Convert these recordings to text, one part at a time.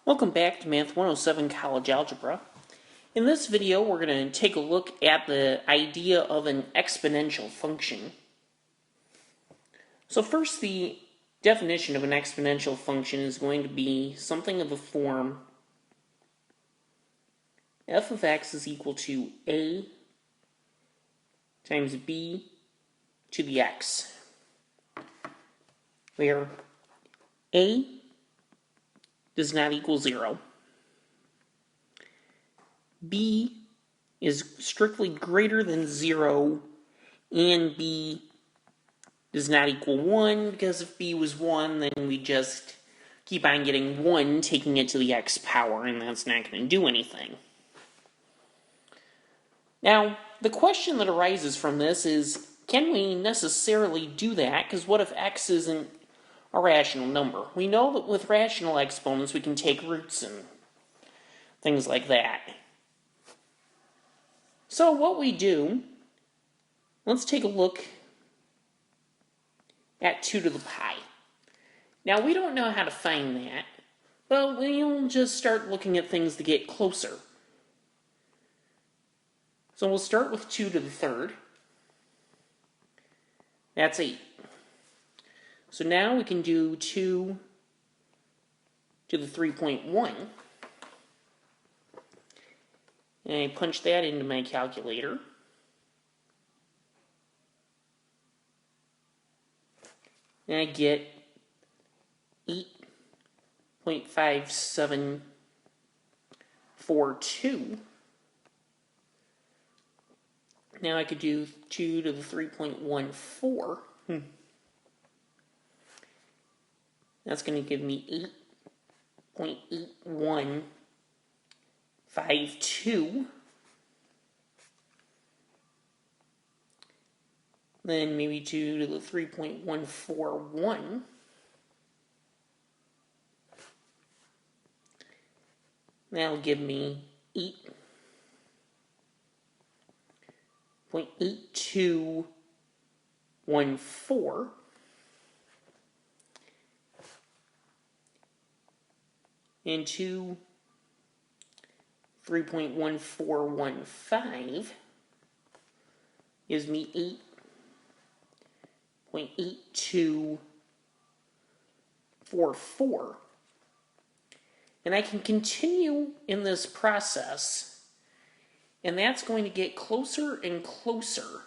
Welcome back to Math 107 College Algebra. In this video, we're going to take a look at the idea of an exponential function. So first, the definition of an exponential function is going to be something of the form f of x is equal to a times b to the x, where a does not equal 0. B is strictly greater than 0, and B does not equal 1, because if B was 1, then we just keep on getting 1, taking it to the x power, and that's not going to do anything. Now, the question that arises from this is, can we necessarily do that? Because what if x isn't a rational number? We know that with rational exponents we can take roots and things like that. So what we do, let's take a look at 2 to the pi. Now we don't know how to find that, but we'll just start looking at things to get closer. So we'll start with 2 to the third. That's 8. So now we can do 2 to the 3.1. And I punch that into my calculator. And I get 8.5742. Now I could do 2 to the 3.14. That's going to give me 8.8152. Then maybe 2 to the 3.141. That'll give me 8.8214. And 3.1415 gives me 8.8244. And I can continue in this process, and that's going to get closer and closer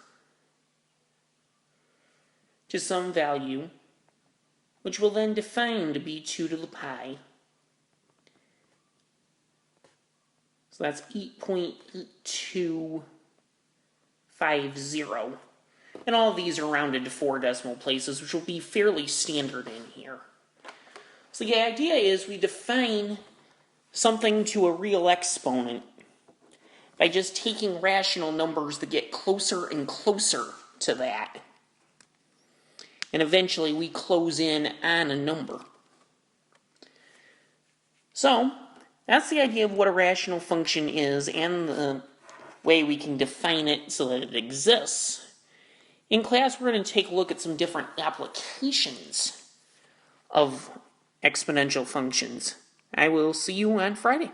to some value, which will then define to be 2 to the pi. So that's 8.8250. And all of these are rounded to 4 decimal places, which will be fairly standard in here. So the idea is we define something to a real exponent by just taking rational numbers that get closer and closer to that. And eventually we close in on a number. So that's the idea of what a rational function is and the way we can define it so that it exists. In class, we're going to take a look at some different applications of exponential functions. I will see you on Friday.